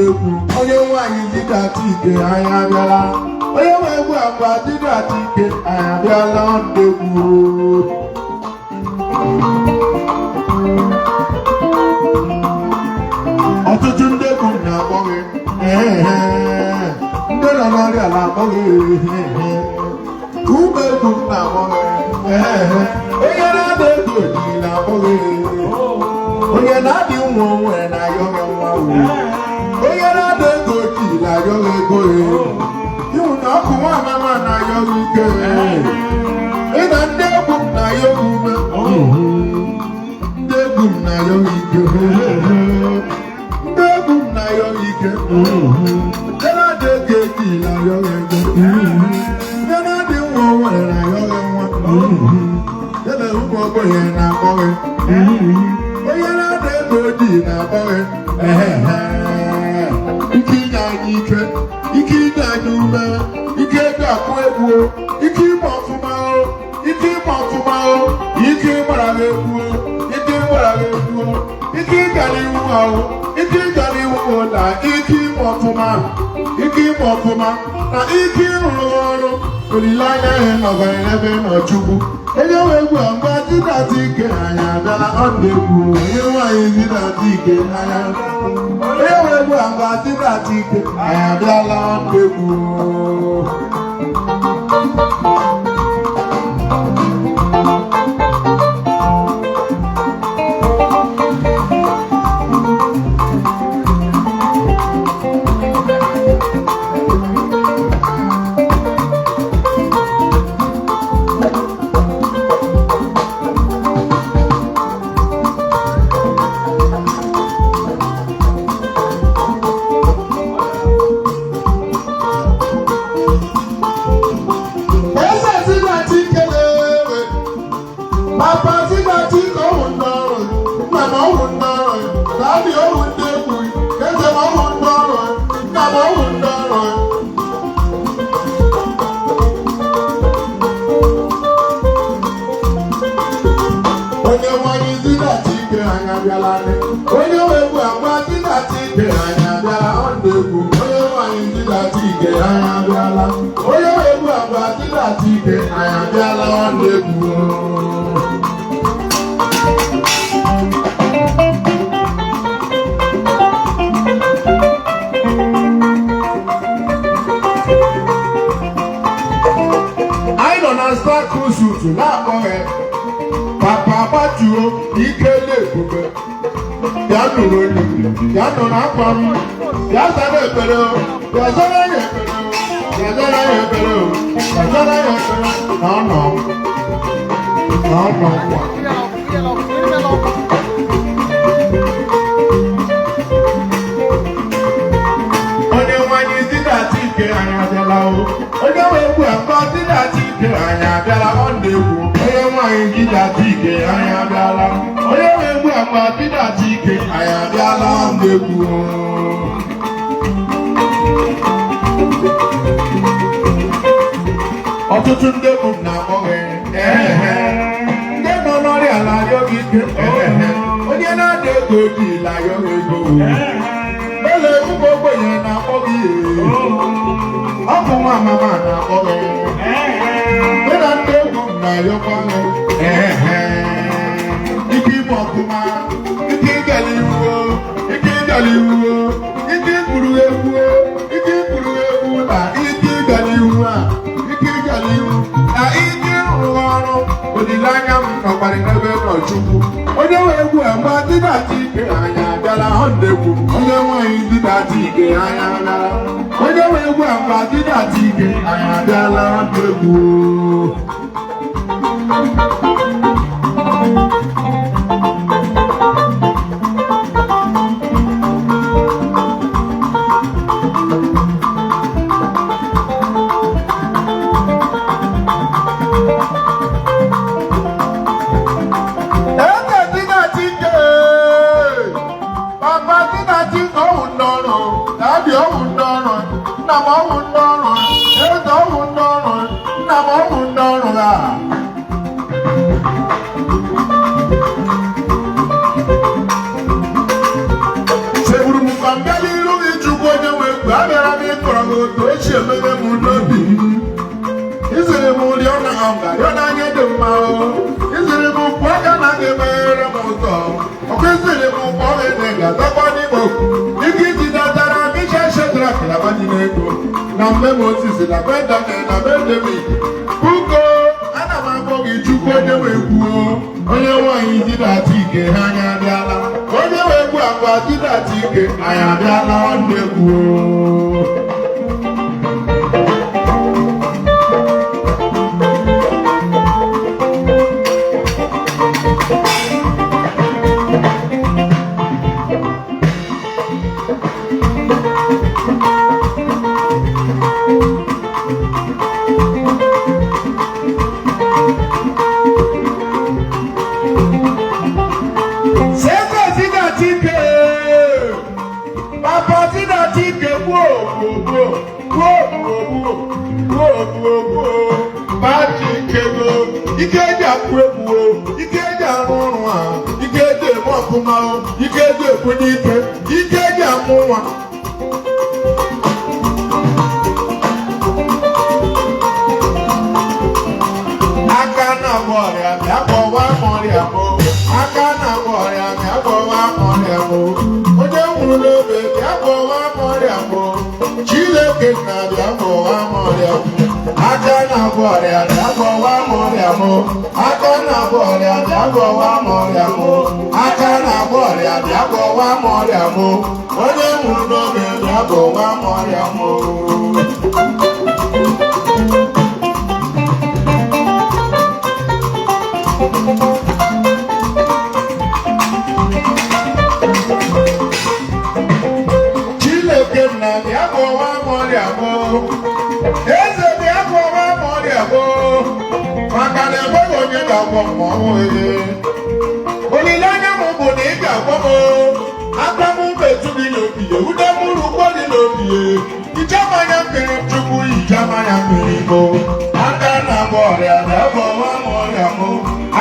ndegwu onye nwanyị dịka Chike anyị abịala onye nwe egwu agwa dịka Chike anyị abịala ndegwu ọtụtụ ndegwu na-akpọghị ndị nọ n'ọrịa na-akpọghị ume egwu na-akpọghị onye na-ada ego dị na-akpọghị onye na-adị nwa onwe na-ayọghị nwa onye na-ada ego ji na-ayọghị ego iwu na ọkụ nwa amama na-ayọghị ike ịna ndị egwu na-ayọghị ume ndị egwu na-ayọghị ike ndị egwu na-ayọghị ike ndị na-ada ego ji na-ayọghị ego ndị na-adị nwa onwe na-ayọghị nwa ebe ụmụ ogbenye na-akpọghị onye na-ada ego ji na-akpọghị ike inye anyị ike inye anyị ume ike ego akụ egwu ike ịgba ọfụma ike ịgba ọfụma ike ịgbara gị egwu ike ịgbara gị egwu ike ịgara iwu ahụ ike ịgara iwu na ike ịgba ọfụma na ike ịrụrụ ọrụ olileanya ihe nọgara ebe nọ Chukwu onye nwe egwu agba dịka Chike anyị abịala ọ na-egwu onye nwanyị dịka Chike anyị onye nwe egwu agba dịka Chike anyị abịala ọ na-egwu onye nwe egwu agba dịka Chike anyị abịala ọ na-egwu onye nwanyị dịka Chike anyị abịala onye nwe egwu agba dịka Chike anyị abịala ọ na-egwu anyị nọ na Star Cruise na-akpọghị Papa Gbatuo ike na-ebube ya nụrụ olu ya nọ n'akwa m ya zara ekpere ya zara ya ekpere ya zara ya ekpere ya zara ya ekpere na ọnọ nkwa onye nwanyị dịka Chike anyị abịala onye nwe egwu agba dịka Chike anyị abịala ọ na-egwu onye nwanyị dịka Chike anyị abịala onye nwe egwu agba dịka Chike anyị abịala ọ na-egwu ọtụtụ ndị egwu na-akpọghị ndị nọ n'ọrịa na-ayọghị ike onye na-ada ego ji na-ayọghị ego ele ụmụ ogbenye na-akpọghị ọkụ nwa amama na-akpọghị ndị na ndị egwu na-ayọkwa ike ime ọkụma ike ịgala iwu ike ikpuru egwu na ike ịgala iwu na ike ịrụ ọrụ olileanya m nọkwara n'ebe nọ Chukwu onye nwe egwu agba dịka Chike anyị abịala ọ na-egwu onye nwanyị dịka Chike anyị abịala onye nwe egwu agba dịka Chike anyị abịala ọ na-egwu Seguro mu kambali lugi chukwu egwu abịara m ịkọrọ m otu ochie ememe m n'obi izere m ụdị ọna ọga rịọ n'anya dị mma izere m ụkwụ aka na ga-emeghere m ụzọ ọkwa izere m ụkwụ ọhụrụ ga-azakwa n'ime okwu ike iji datara m iche Shedrak na Abednego na mmemme osisi na Benjamin na Benjamin Ugo ana m akpọ gị Chukwu onye wee kwuo onye nwaanyị didata ike ha anya abịala onye wee gbu akwa didata ike anyị abịala nwanne kwuo ike eji akpụ egwu ike eji arụ ọrụ a ike eji eme ọfụma ike eji ekwu n'ike ike eji amụ nwa aka na-agba ọrịa bịa kpọwa m ọrịa m aka na-agba ọrịa bịa kpọwa m ọrịa m onye nwụrụ n'obe bịa kpọwa m ọrịa m Chineke na bịa kpọwa m ọrịa m aka na-agba ọrịa bịa kpọwa m ọrịa m aka na-agba ọrịa bịa kpọwa m ọrịa m aka na-agba ọrịa bịa kpọwa m ọrịa m onye nwụrụ n'obe bịa kpọwa m ọrịa m Chineke na bịa kpọwa m ọrịa m eze bịa kpọwa m ọrịa m maka na enweghị onye ga-agwọ m ọnwụ olileanya m bụ na ị ga-agwọ m aka m metụ gị n'obi ude mụrụ ụgbọ dị n'obi ichamanya mmiri Chukwu ichamanya mmiri Igbo aka na-agba ọrịa bịa kpọwa m ọrịa m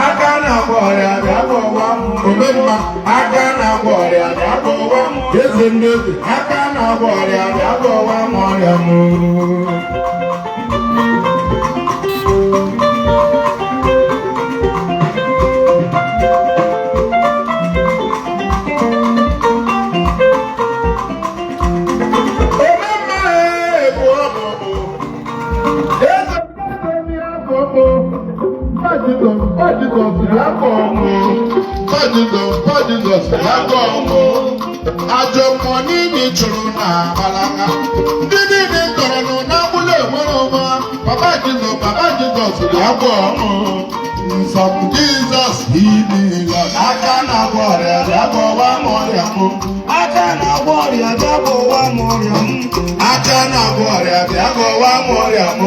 aka na-agba ọrịa bịa kpọwa m omemma aka na-agba ọrịa bịa kpọwa m eze mmezi aka na-agba ọrịa bịa kpọwa m ọrịa m Jesus lágbọ́ ọmọ àjọpọ̀ níbi ìṣòro náà balaka ndị niile tọrọ nù n'abúlé nwere ọma Papa Jesus lágbọ́ ọmọ nsọm Jesus ìdílọ aka na-agwọ ọrịa bịabọ wa m ọrịa m aka na-agwọ ọrịa bịabọ wa m ọrịa m aka na-agwọ ọrịa bịabọ wa m ọrịa m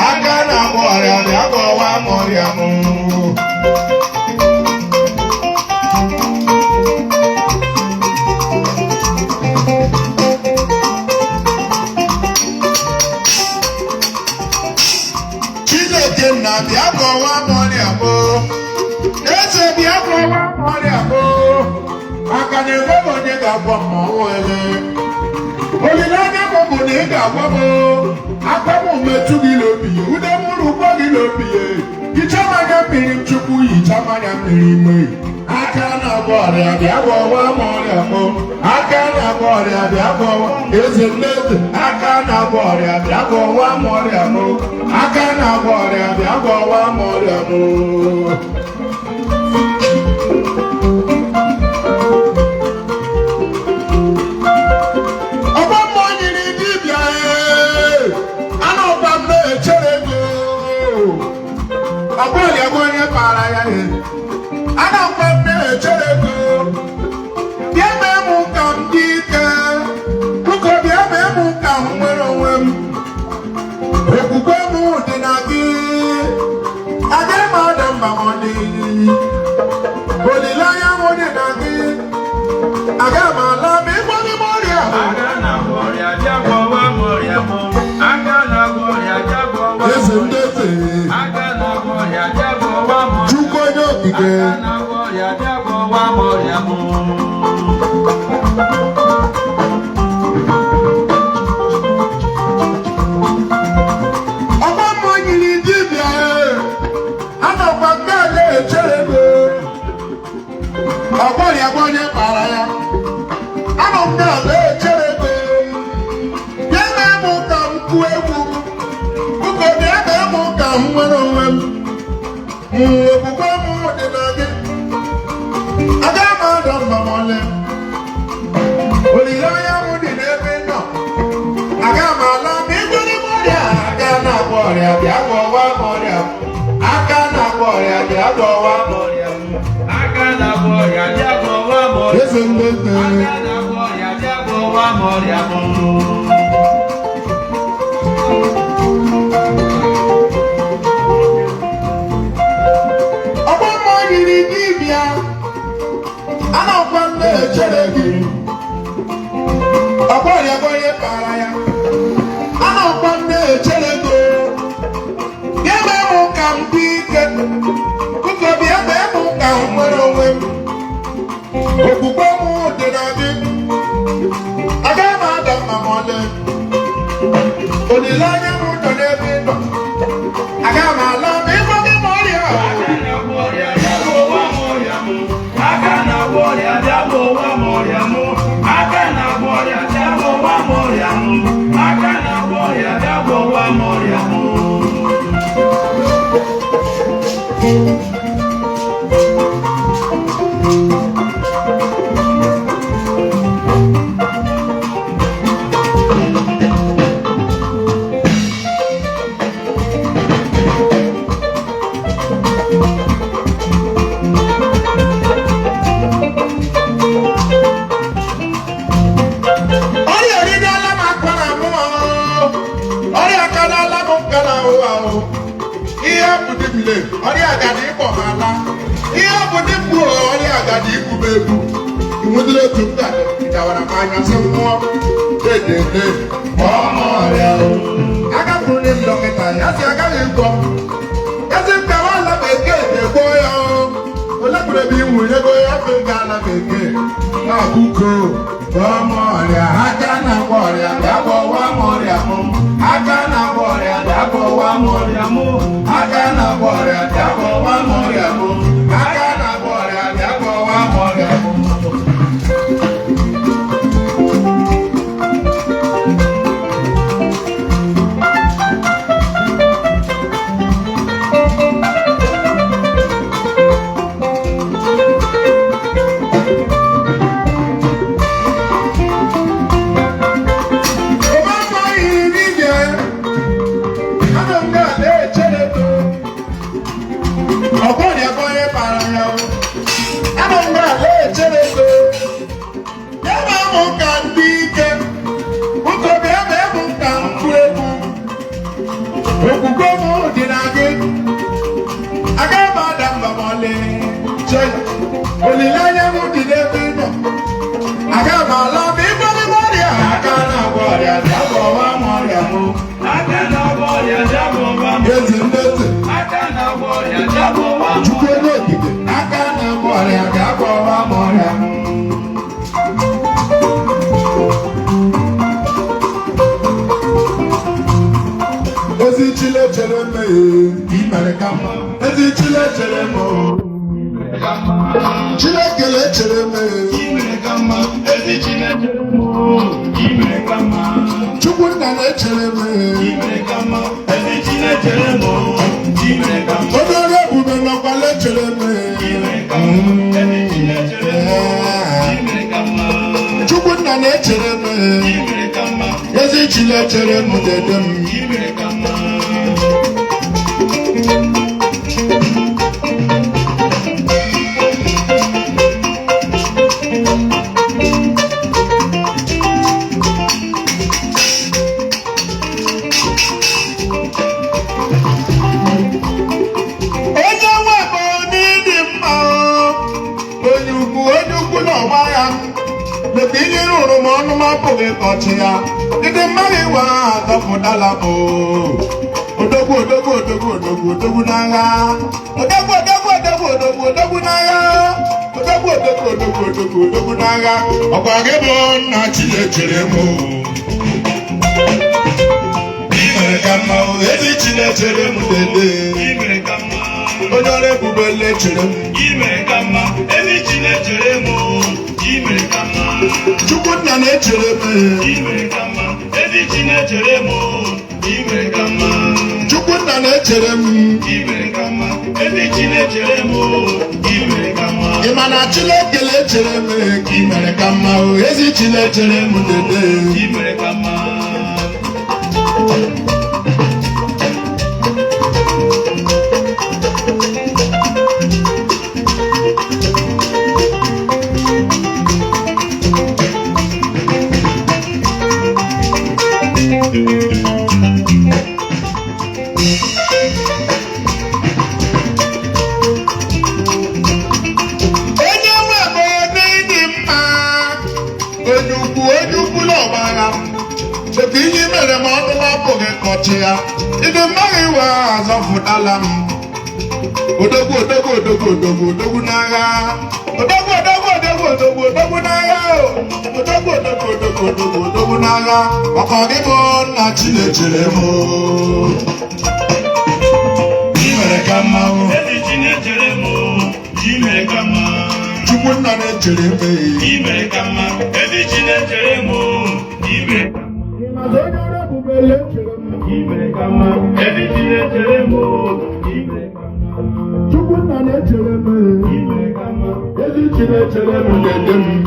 aka na-agwọ ọrịa bịabọ wa m ọrịa m na bịa kpọwa m ọrịa m eze bịa kpọwa m ọrịa m maka na enweghị onye ga-agwọ m ọnwụ olileanya m bụ na ị ga-agwọ m aka m metụ gị n'obi ude mụrụ ụgbọ gị n'obi hichamanya mmiri Chukwu hichamanya mmiri ime aka na-agba ọrịa bịa kpọwa m ọrịa m aka na-agba ọrịa bịa kpọwa eze mmezi aka na-agba ọrịa bịa kpọwa m ọrịa m aka na-agba ọrịa bịa kpọwa m ọrịa m ọgba mmụọ nyiri dibịa ana ọgba m na-echere gị ọgbalịa bụ onye kpara ya ana ọgba m na-echere gị bịa mee m ka m dị ike bụko bịa mee m ka m nwere onwe m okwukwe m dị na gị agaghị m ada mba m dị olileanya m dị na gị agaghị m ala ma ịgwọ gị m ọrịa eze ndị eze Chukwu onye okike na-akụ egwu bụkọ bịa ka mụ ka m nwere onwe m okwukwe m dị na gị aga m adọ mba m ọlị olileanya m dị n'ebe nọ aga m ala ma ịgwere m ọrịa aka na-agwọ ọrịa bịa gwọwa m ọrịa aka na-agwọ ọrịa bịa gwọwa m ọrịa aka na-agwọ ọrịa bịa gwọwa m ọrịa eze ndete aka na-agwọ ọrịa bịa gwọwa m ọrịa ọgbọ mmụọ yiri dibịa anọkwa m na-echere gị ọgbọ ọrịa bụ onye kpara ya anọkwa m na-echere gị bịa mee mụ ka m dị ike bụkọ bịa mee mụ ka m nwere onwe m okwukwe m dị na gị aga m ada mma m ọlị olileanya m nọ n'ebe ị nọ aga m ala ma ịgwa gị m ọrịa aka na-agwọ ọrịa bịa gwọwa m ọrịa m aka na-agwọ ọrịa bịa gwọwa m ọrịa m aka na-agwọ ọrịa bịa gwọwa m ọrịa m aka na-agwọ ọrịa bịa gwọwa m ọrịa m ọrịa agadi ịkpọ ha ala ihe ọ bụ dị mkpu ọrịa agadi ikwube egwu nwedịrị otu m gawara m anya sị mmụọ dedede ọrịa agapụrụ m dọkịta ya si agaghị ịgwọ ya si m gawa ala bekee na-egbo ya olegbere bụ iwu ego ya fe ga ala bekee na-abụko ọrịa aka na-agwọ ọrịa bịa gwọwa m ọrịa m aka na-agwọ ọrịa bịa gwọwa m ọrịa m aka na-agwọ ọrịa bịa gwọwa m ọrịa m aka na-agwọ ọrịa bịa gwọwa m ọrịa m okwukwe m dị na gị aga m ada mba m ọlị olileanya m dị n'ebe ị nọ aga m ala ma ịgwa gị m ọrịa aka na-agwọ ọrịa bịa gwọwa m ọrịa m aka na-agwọ ọrịa bịa gwọwa m ezi ndete aka na-agwọ ọrịa bịa gwọwa m chukwu onye okike aka na-agwọ ọrịa bịa gwọwa m ọrịa m ezi chile chere mmehie imere ka mma ezi chile chere m Chinekele chere mmehie imere ka mma ezi Chineke imere ka mma Chukwu nna na-echere mmehie imere ka mma ezi Chineke imere ka mma onye ọrụ ebube nọkwa na-echere mmehie imere ka mma ezi Chineke imere ka mma Chukwu nna na-echere mmehie imere ka mma ezi Chinechere m dede m imere ka mma ihe rụrụ m ọnụ m apụghị ịkọchi ya ndị mmadụ iwe ahụ atọpụtala m odogwu odogwu odogwu odogwu odogwu n'agha odogwu odogwu odogwu odogwu odogwu n'agha odogwu odogwu odogwu odogwu odogwu n'agha ọkwa gị bụ nna Chinechere m imere ka mma ezi Chinechere m dede imere ka mma onye ọrụ ebube lechere m imere ka mma ezi Chinechere m imere ka mma Chukwu nna na-echere m imere ka mma ezi Chinechere m imere ka mma. Chukwu nna na-echere m Imere ka mma. Ezi chi na-echere m imere ka mma. ị ma na Chineke na-echere m ka ị mere ka mma o ezi chi na-echere m dede Imere ka mma. Oke ihe mere ma ọnụ apụghị kọchi ya ịdị mmaghị iwe azọpụtala m odogwu odogwu odogwu odogwu odogwu n'agha odogwu odogwu odogwu odogwu odogwu n'agha odogwu odogwu odogwu odogwu odogwu n'agha ọkọ gị bụ nna Chinechere m imere ka mma Ezi chi na-echere m imere ka mma. Chukwu nna na-echere m Imere ka mma. Ezi chi na-echere m imere ka mma. Imere ka mma. Ezi chi na-echere m imere ka mma. Chukwu nna na-echere m Imere ka mma. ezi chi na-echere m dede m